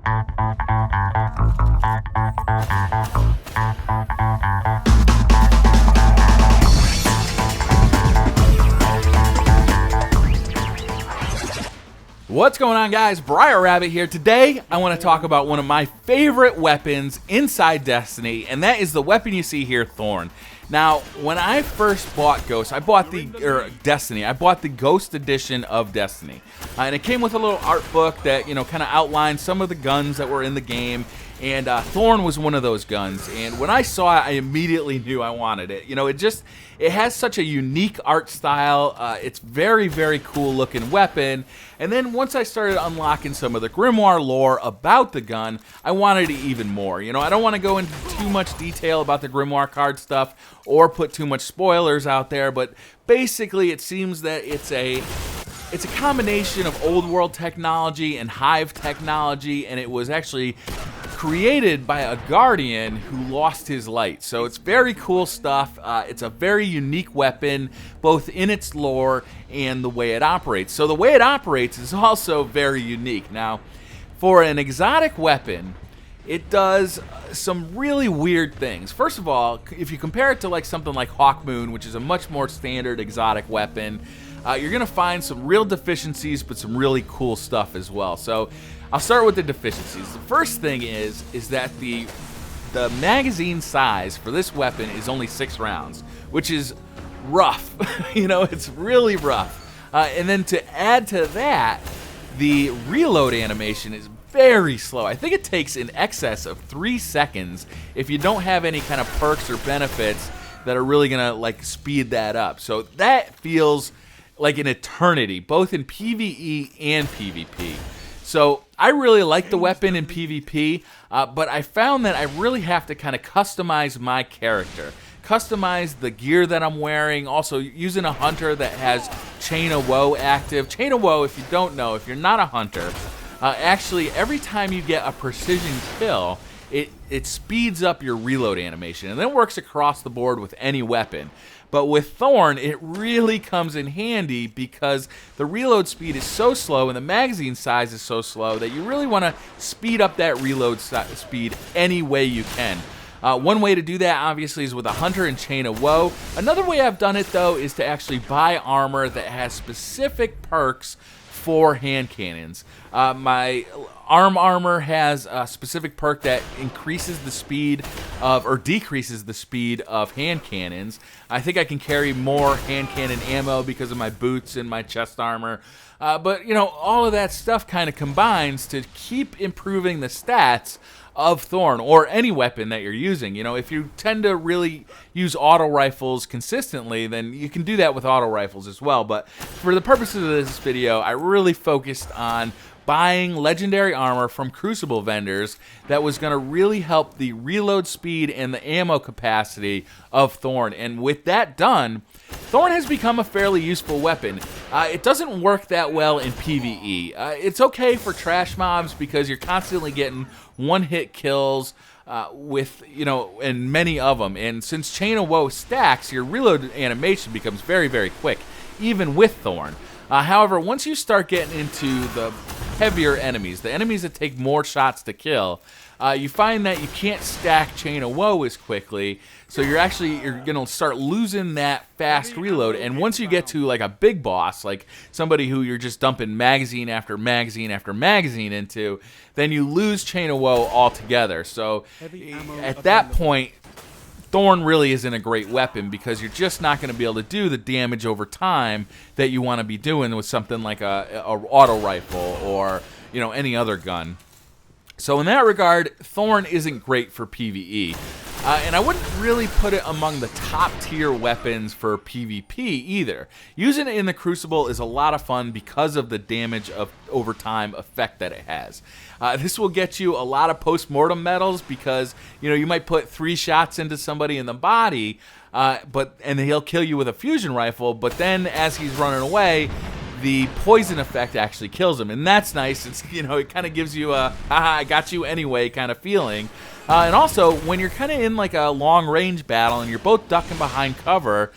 What's going on, guys? BriarRabbit here. Today, I want to talk about one of my favorite weapons inside Destiny, and that is the weapon you see here, Thorn. Now, when I first bought Ghost, I bought the Ghost edition of Destiny, and it came with a little art book that kind of outlined some of the guns that were in the game. And Thorn was one of those guns, and when I saw it, I immediately knew I wanted it. It has such a unique art style. It's very, very cool looking weapon. And then once I started unlocking some of the Grimoire lore about the gun, I wanted it even more. I don't want to go into too much detail about the Grimoire card stuff or put too much spoilers out there, but basically it seems that it's a combination of old world technology and Hive technology, and it was actually created by a Guardian who lost his light. So it's very cool stuff. It's a very unique weapon, both in its lore and the way it operates. So the way it operates is also very unique. Now, for an exotic weapon, it does some really weird things. First of all, if you compare it to like something like Hawkmoon, which is a much more standard exotic weapon, you're going to find some real deficiencies, but some really cool stuff as well. So I'll start with the deficiencies. The first thing is that the magazine size for this weapon is only 6 rounds, which is rough. It's really rough. And then to add to that, the reload animation is very slow. I think it takes in excess of 3 seconds if you don't have any kind of perks or benefits that are really going to speed that up. So that feels like an eternity, both in PvE and PvP. So I really like the weapon in PvP, but I found that I really have to kind of customize my character. Customize the gear that I'm wearing, also using a hunter that has Chain of Woe active. Chain of Woe, if you don't know, if you're not a hunter, actually every time you get a precision kill, it speeds up your reload animation, and then works across the board with any weapon. But with Thorn, it really comes in handy because the reload speed is so slow and the magazine size is so slow that you really want to speed up that reload speed any way you can. One way to do that, obviously, is with a hunter and Chain of Woe. Another way I've done it, though, is to actually buy armor that has specific perks for hand cannons. My armor has a specific perk that increases the speed of, or decreases the speed of hand cannons. I think I can carry more hand cannon ammo because of my boots and my chest armor. But all of that stuff kind of combines to keep improving the stats of Thorn, or any weapon that you're using. If you tend to really use auto rifles consistently, then you can do that with auto rifles as well. But for the purposes of this video, I really focused on buying legendary armor from Crucible vendors that was going to really help the reload speed and the ammo capacity of Thorn. And with that done, Thorn has become a fairly useful weapon. It doesn't work that well in PvE. It's okay for trash mobs because you're constantly getting one-hit kills and many of them. And since Chain of Woe stacks, your reload animation becomes very, very quick, even with Thorn. However, once you start getting into the heavier enemies, the enemies that take more shots to kill, you find that you can't stack Chain of Woe as quickly, so you're going to start losing that fast reload. And once you get to like a big boss, like somebody who you're just dumping magazine after magazine after magazine into, then you lose Chain of Woe altogether. So at that point, Thorn really isn't a great weapon because you're just not going to be able to do the damage over time that you want to be doing with something like a auto rifle or any other gun. So in that regard, Thorn isn't great for PvE. And I wouldn't really put it among the top tier weapons for PvP either. Using it in the Crucible is a lot of fun because of the damage of over time effect that it has. This will get you a lot of post-mortem medals because you might put 3 shots into somebody in the body, and he'll kill you with a fusion rifle, but then as he's running away, the poison effect actually kills him, and that's nice. It's it kind of gives you a haha, I got you anyway kind of feeling. And also, when you're kind of in like a long-range battle and you're both ducking behind cover,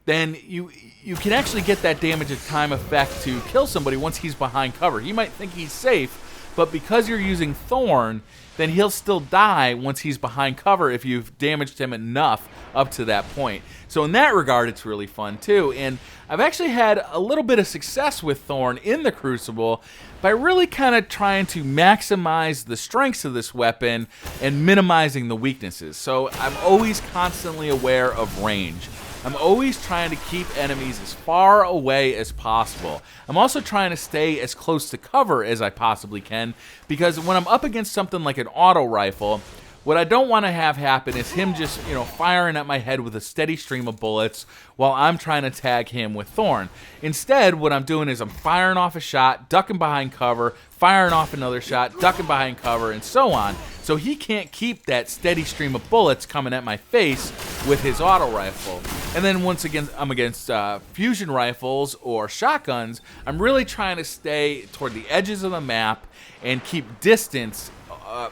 then you can actually get that damage at time effect to kill somebody once he's behind cover. You might think he's safe, but because you're using Thorn, then he'll still die once he's behind cover if you've damaged him enough up to that point. So in that regard, it's really fun too. And I've actually had a little bit of success with Thorn in the Crucible by really kind of trying to maximize the strengths of this weapon and minimizing the weaknesses. So I'm always constantly aware of range. I'm always trying to keep enemies as far away as possible. I'm also trying to stay as close to cover as I possibly can, because when I'm up against something like an auto rifle, what I don't want to have happen is him just, firing at my head with a steady stream of bullets while I'm trying to tag him with Thorn. Instead, what I'm doing is I'm firing off a shot, ducking behind cover, firing off another shot, ducking behind cover, and so on. So he can't keep that steady stream of bullets coming at my face with his auto rifle. And then once again, I'm against fusion rifles or shotguns, I'm really trying to stay toward the edges of the map and keep distance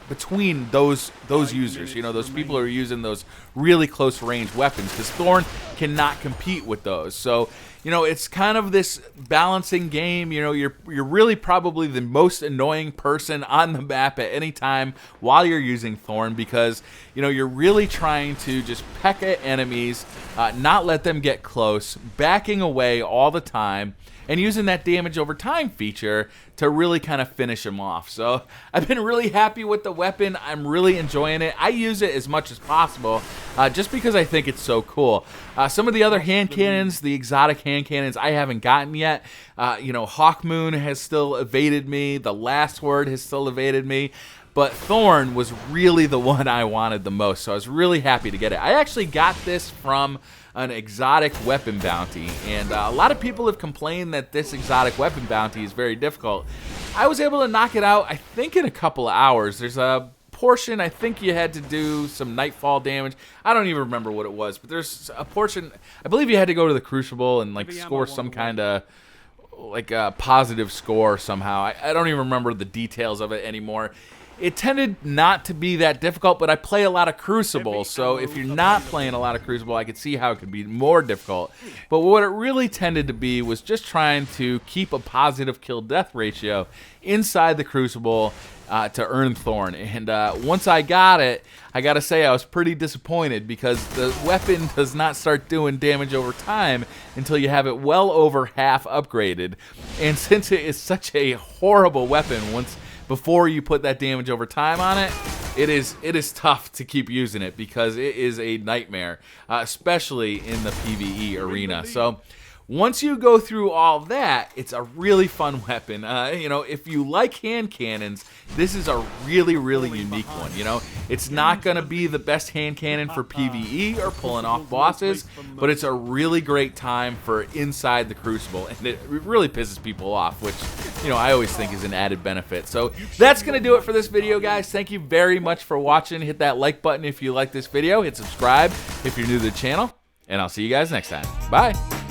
between those users, those people who are using those really close range weapons, because Thorn cannot compete with those. So, it's kind of this balancing game. You're really probably the most annoying person on the map at any time while you're using Thorn, because you're really trying to just peck at enemies, not let them get close, backing away all the time, and using that damage over time feature to really kind of finish him off. So I've been really happy with the weapon. I'm really enjoying it. I use it as much as possible just because I think it's so cool. Some of the other hand cannons, the exotic hand cannons, I haven't gotten yet. Hawkmoon has still evaded me. The Last Word has still evaded me. But Thorn was really the one I wanted the most, so I was really happy to get it. I actually got this from an exotic weapon bounty, and a lot of people have complained that this exotic weapon bounty is very difficult. I was able to knock it out, I think, in a couple of hours. There's a portion, I think you had to do some nightfall damage. I don't even remember what it was, but there's a portion, I believe you had to go to the Crucible and score some kind of a positive score somehow. I don't even remember the details of it anymore. It tended not to be that difficult, but I play a lot of Crucible, so if you're not playing a lot of Crucible, I could see how it could be more difficult. But what it really tended to be was just trying to keep a positive kill-death ratio inside the Crucible to earn Thorn. And once I got it, I gotta say I was pretty disappointed, because the weapon does not start doing damage over time until you have it well over half upgraded. And since it is such a horrible weapon, before you put that damage over time on it, it is tough to keep using it, because it is a nightmare, especially in the PvE arena. So once you go through all that, it's a really fun weapon. If you like hand cannons, this is a really, really unique one. It's not going to be the best hand cannon for PvE or pulling off bosses, but it's a really great time for inside the Crucible, and it really pisses people off, which, I always think is an added benefit. So that's going to do it for this video, guys. Thank you very much for watching. Hit that like button if you like this video. Hit subscribe if you're new to the channel, and I'll see you guys next time. Bye.